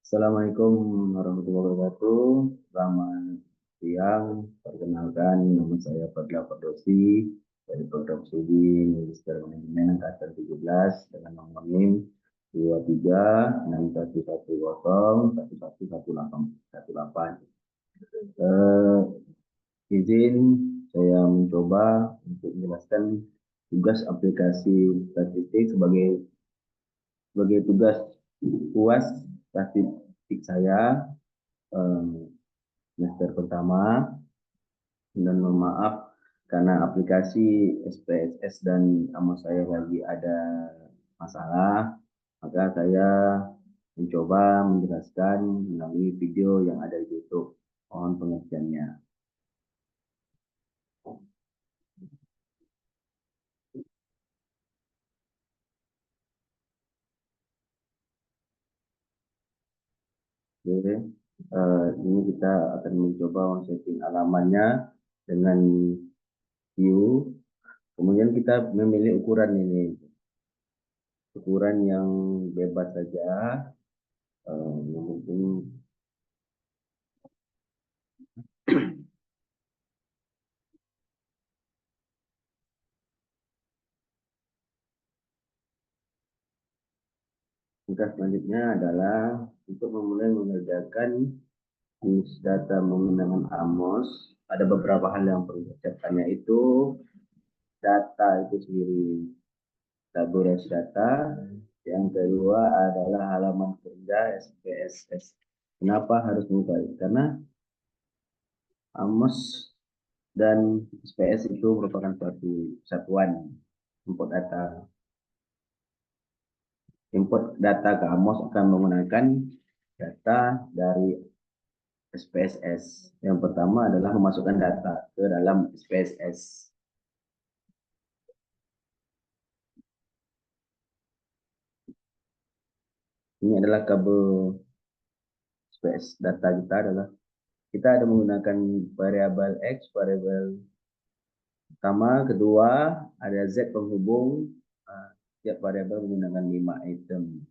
Assalamualaikum warahmatullahi wabarakatuh. Selamat siang. Perkenalkan, nama saya Fadla Fardosi dari program studi Magister Manajemen angkatan 17 dengan nomor NIM 2361101118. Izin saya mencoba untuk menjelaskan tugas aplikasi statistik sebagai tugas UAS statistik saya eh, semester pertama, dan mohon maaf karena aplikasi SPSS dan AMOS saya lagi ada masalah, maka saya mencoba menjelaskan melalui video yang ada di YouTube. Mohon pengertiannya. Oke, ini kita akan mencoba setting alamannya dengan view. Kemudian kita memilih ukuran ini, ukuran yang bebas saja. Yang penting tugas selanjutnya adalah untuk memulai mengerjakan data menggunakan AMOS. Ada beberapa hal yang perlu disiapkan, yaitu data itu sendiri, tabulasi data. Yang kedua adalah halaman kerja SPSS. Kenapa harus buka? Karena AMOS dan SPS itu merupakan suatu satuan import data. Import data ke AMOS akan menggunakan data dari SPSS. Yang pertama adalah memasukkan data ke dalam SPSS. Ini adalah kabel SPSS. Data kita ada menggunakan variabel X, variabel pertama, kedua ada Z penghubung. Setiap variabel menggunakan 5 item.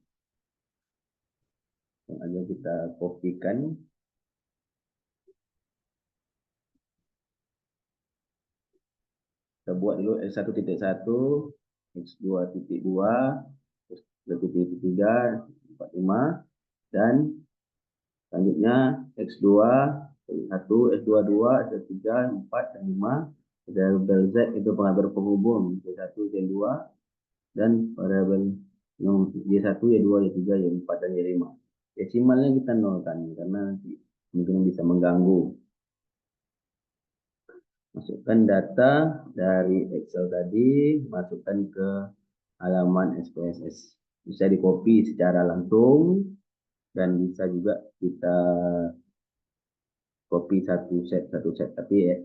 Yang ada kita kopikan. Kita buat dulu X1.1, X2.2, X3.3, 45, dan selanjutnya X2, X1, X22, X3, 4, dan 5. Variabel Z itu pengatur penghubung Y1, Y2, dan variabel yang Y1, Y2, Y3, Y4, dan Y5. Desimalnya kita nolkan karena nanti mungkin bisa mengganggu. Masukkan data dari Excel tadi, masukkan ke halaman SPSS. Bisa di copy secara langsung dan bisa juga kita copy satu set, tapi ya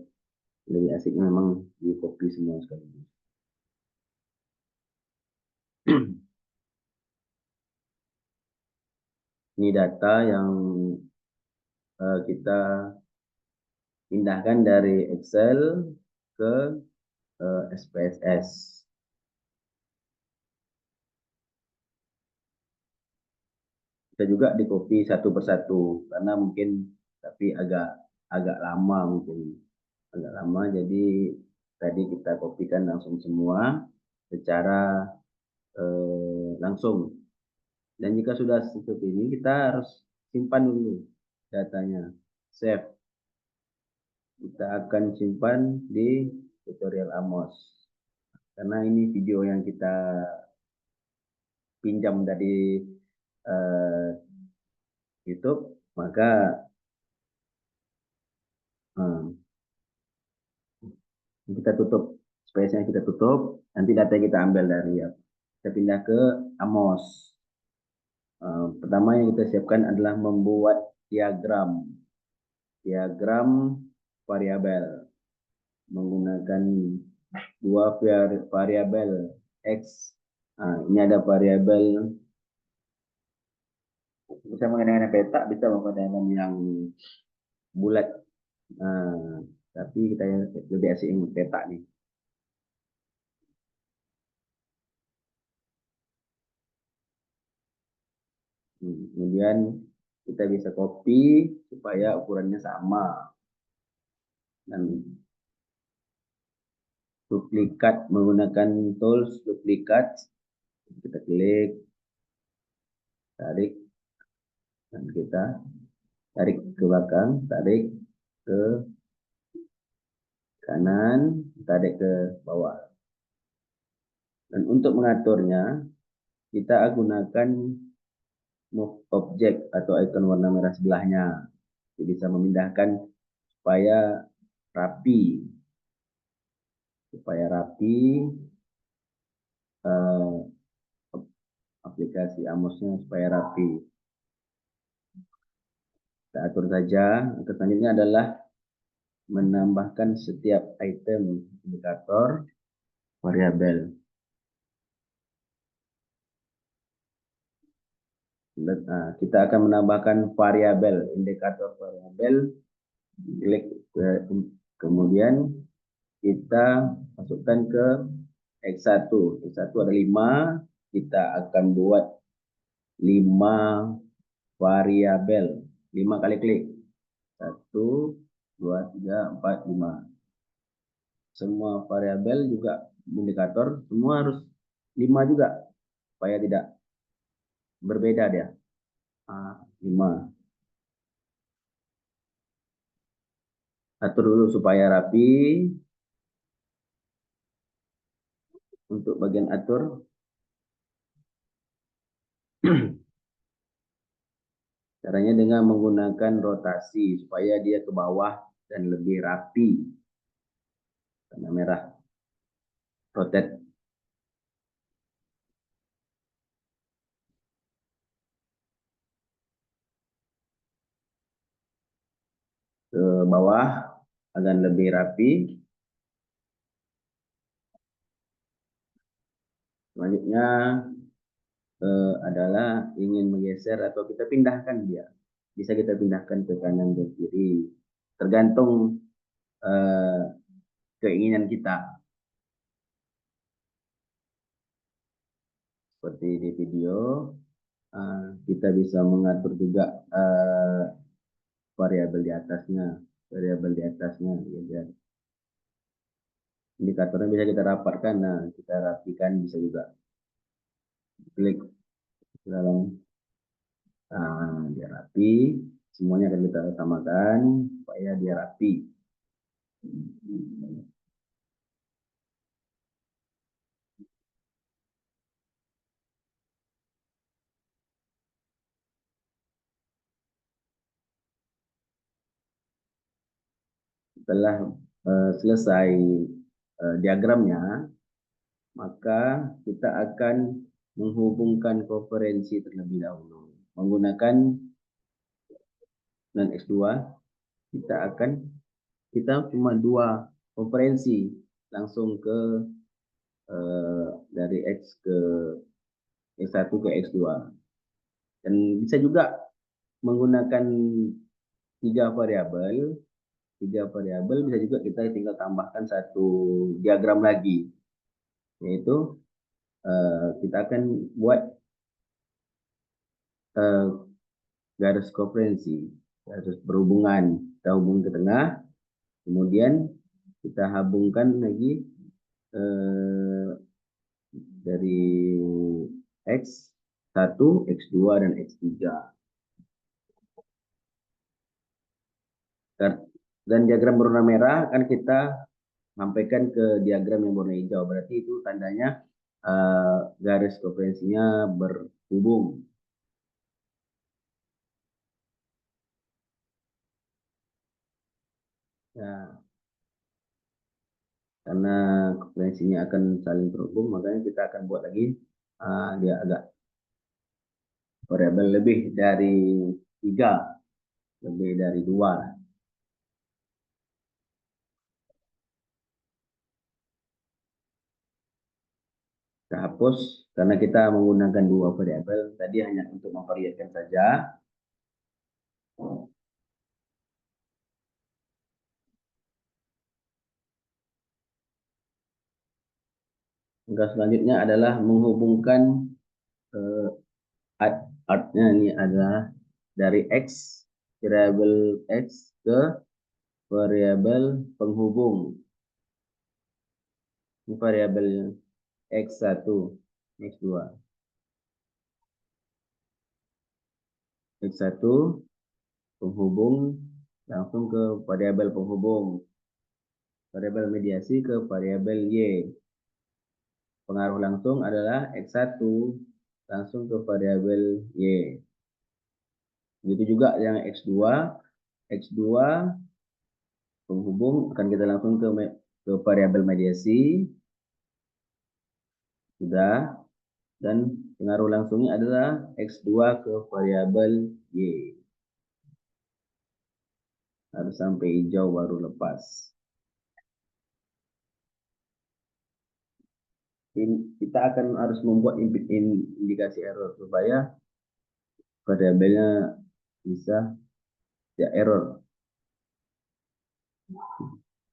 lebih asiknya memang di copy semua sekali. Ini data yang kita pindahkan dari Excel ke SPSS. Bisa juga di copy satu persatu karena mungkin tapi agak lama, mungkin agak lama, jadi tadi kita kopikan langsung semua secara langsung. Dan jika sudah seperti ini, kita harus simpan dulu datanya, save. Kita akan simpan di tutorial AMOS karena ini video yang kita pinjam dari YouTube, maka kita tutup space-nya, kita tutup, nanti data kita ambil dari kita pindah ke AMOS. Pertama yang kita siapkan adalah membuat diagram variabel menggunakan dua variabel X. Ini ada variabel, bisa menggunakan peta, bisa menggunakan yang bulat. Tapi kita lebih asik yang peta nih. Kemudian kita bisa copy supaya ukurannya sama. Dan duplikat menggunakan tools duplikat, kita klik, tarik, dan kita tarik ke belakang, tarik ke kanan, tarik ke bawah. Dan untuk mengaturnya, kita gunakan move object atau icon warna merah sebelahnya. Jadi bisa memindahkan supaya rapi, eh, aplikasi Amosnya supaya rapi. Kita atur saja. Selanjutnya adalah menambahkan setiap item indikator variabel. Kita akan menambahkan variabel, indikator variabel. Klik kemudian kita masukkan ke X1. X1 ada 5. Kita akan buat 5 variabel. 5 kali klik. 1, 2, 3, 4, 5. Semua variabel juga indikator semua harus 5 juga supaya tidak berbeda dia. 5. Atur dulu supaya rapi. Untuk bagian atur, caranya dengan menggunakan rotasi supaya dia ke bawah dan lebih rapi. Warna merah, rotate ke bawah agar lebih rapi. Selanjutnya adalah ingin menggeser atau kita pindahkan dia. Bisa kita pindahkan ke kanan dan kiri, tergantung keinginan kita. Seperti di video, kita bisa mengatur juga variabel di atasnya, ya. Indikatornya bisa kita rapatkan, kita rapikan bisa juga. Klik dalam, dia rapi. Semuanya akan kita samakan supaya dia rapi. Setelah selesai diagramnya, maka kita akan menghubungkan konferensi terlebih dahulu. Menggunakan dan X2, kita cuma 2 konferensi langsung ke dari X ke X1 ke X2. Dan bisa juga menggunakan 3 variabel. 3 variabel bisa juga kita tinggal tambahkan 1 diagram lagi, yaitu kita akan buat garis konferensi, garis berhubungan. Kita hubung ke tengah, kemudian kita hubungkan lagi dari X1, X2, dan X3. Dan diagram berwarna merah akan kita sampaikan ke diagram yang berwarna hijau. Berarti itu tandanya garis konferensinya berhubung. Ya, karena konferensinya akan saling terhubung, makanya kita akan buat lagi dia agak variabel lebih dari 3, lebih dari 2. Kita hapus karena kita menggunakan 2 variabel tadi hanya untuk memperlihatkan saja. Langkah selanjutnya adalah menghubungkan artnya ini adalah dari X, variabel X ke variabel penghubung. Ini variabel X1, X2. X1 penghubung langsung ke variabel penghubung. Variabel mediasi ke variabel Y. Pengaruh langsung adalah X1 langsung ke variabel Y. Begitu juga yang X2. X2 penghubung akan kita langsung ke variabel mediasi. Sudah. Dan pengaruh langsungnya adalah X2 ke variabel Y. Harus sampai hijau baru lepas. Kita akan harus membuat indikasi error supaya variabelnya bisa tidak error.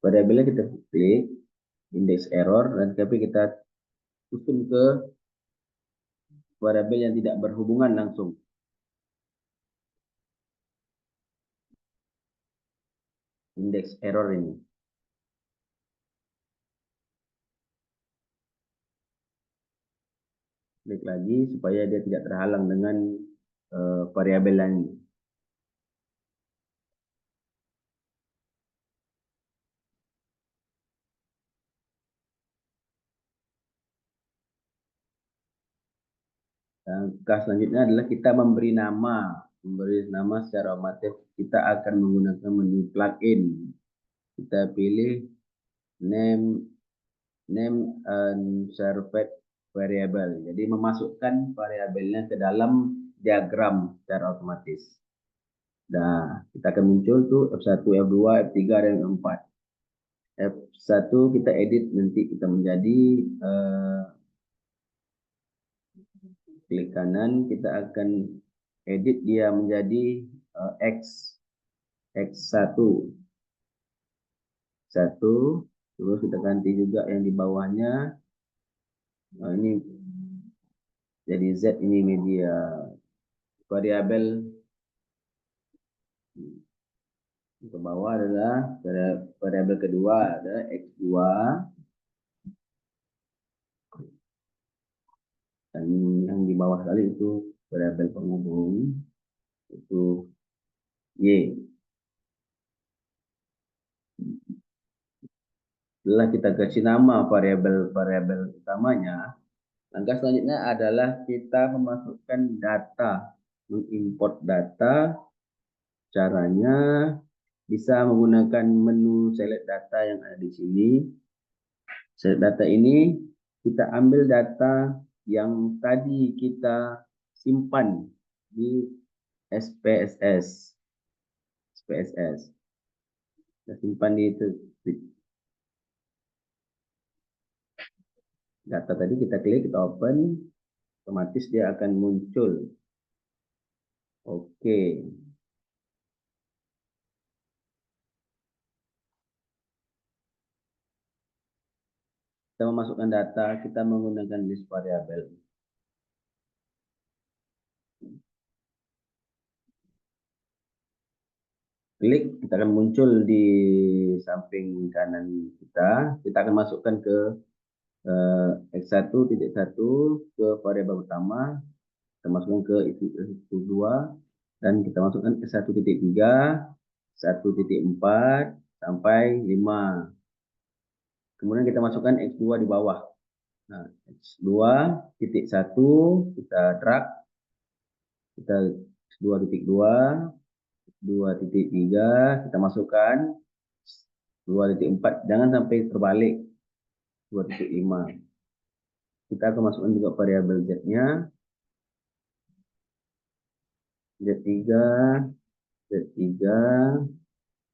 Variabelnya kita klik indeks error dan tapi kita susun ke variabel yang tidak berhubungan langsung. Indeks error ini. Klik lagi supaya dia tidak terhalang dengan variabel lain. Langkah selanjutnya adalah kita memberi nama. Memberi nama secara otomatis kita akan menggunakan menu plugin. Kita pilih name and served variable. Jadi memasukkan variabelnya ke dalam diagram secara otomatis. Nah, kita akan muncul tuh F1, F2, F3 dan F4. F1 kita edit nanti kita menjadi klik kanan, kita akan edit dia menjadi X1. Terus kita ganti juga yang di bawahnya. Ini jadi Z, ini media variabel ke bawah adalah variabel kedua adalah X2 dan yang di bawah sekali itu variabel penghubung itu Y. Setelah kita kasih nama variabel utamanya, langkah selanjutnya adalah kita memasukkan data, mengimport data. Caranya bisa menggunakan menu select data yang ada di sini. Select data ini kita ambil data yang tadi kita simpan di SPSS. Kita simpan di data tadi, kita klik, kita open, otomatis dia akan muncul. Oke. Kita memasukkan data, kita menggunakan list variabel. Klik, kita akan muncul di samping kanan kita. Kita akan masukkan ke X1.1 ke variabel utama. Kita masukkan ke X2 dan kita masukkan ke 1.3, 1.4 sampai 5. Kemudian kita masukkan X2 di bawah. Nah, X2.1 kita drag, kita X2.2, 2.3 kita masukkan, 2.4 jangan sampai terbalik, 2.5. Kita akan masukkan juga variabel Z-nya, Z3, Z3,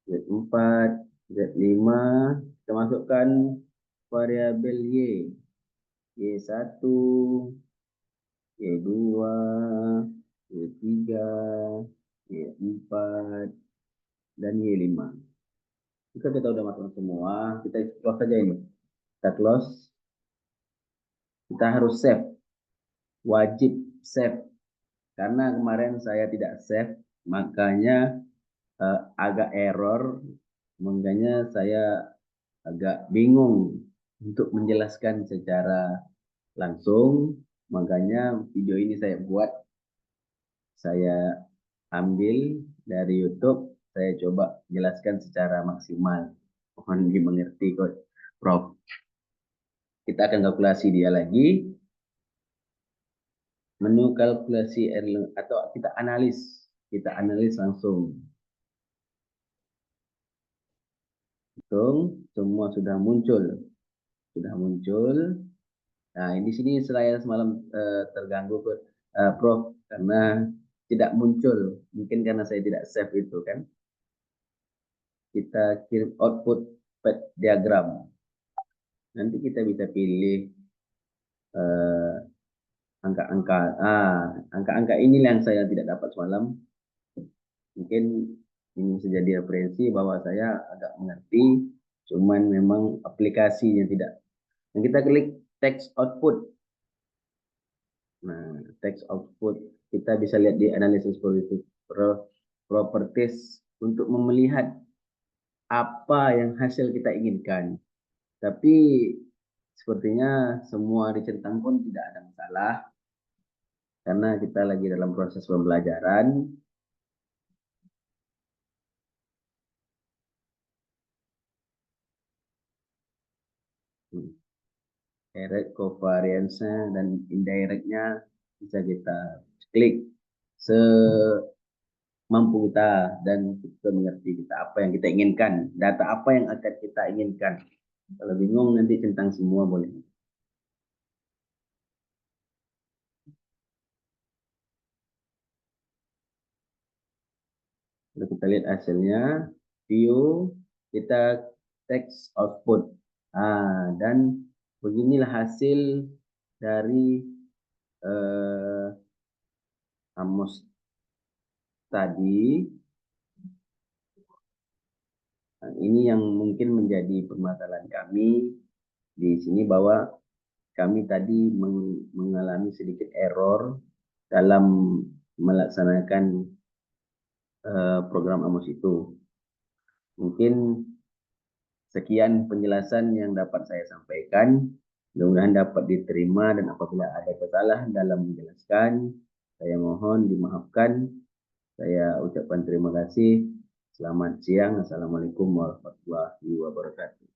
Z4, Z5. Kita masukkan variabel Y, Y1, Y2, Y3, Y4, dan Y5. Jika kita sudah masukkan semua, kita close saja ini. Kita close. Kita harus save. Wajib save. Karena kemarin saya tidak save, Makanya agak error, makanya saya agak bingung untuk menjelaskan secara langsung. Makanya video ini saya buat, saya ambil dari YouTube, saya coba jelaskan secara maksimal. Mohon dimengerti kok, Prof. Kita akan kalkulasi dia lagi. Menu kalkulasi atau kita analis langsung. Hitung, semua sudah muncul. Sudah muncul. Nah, di sini saya semalam terganggu, Prof, karena tidak muncul. Mungkin karena saya tidak save itu kan. Kita kirim output pad diagram. Nanti kita bisa pilih angka-angka. Angka-angka inilah yang saya tidak dapat semalam. Mungkin ini bisa jadi referensi bahwa saya agak mengerti, cuman memang aplikasi yang tidak. Nah, kita klik text output. Nah, text output kita bisa lihat di analisis properties untuk melihat apa yang hasil kita inginkan. Tapi sepertinya semua dicentang pun tidak ada masalah karena kita lagi dalam proses pembelajaran. Direct, covariance dan indirectnya bisa kita klik semampu kita dan kita mengerti kita apa yang kita inginkan, data apa yang akan kita inginkan. Kalau bingung nanti centang semua boleh. Lalu kita lihat hasilnya, view, kita text output. Dan beginilah hasil dari Amos tadi. Nah, ini yang mungkin menjadi permasalahan kami di sini bahwa kami tadi mengalami sedikit error dalam melaksanakan program Amos itu. Mungkin sekian penjelasan yang dapat saya sampaikan. Mudah-mudahan dapat diterima dan apabila ada kesalahan dalam menjelaskan, saya mohon dimaafkan. Saya ucapkan terima kasih. Selamat siang. Assalamualaikum warahmatullahi wabarakatuh.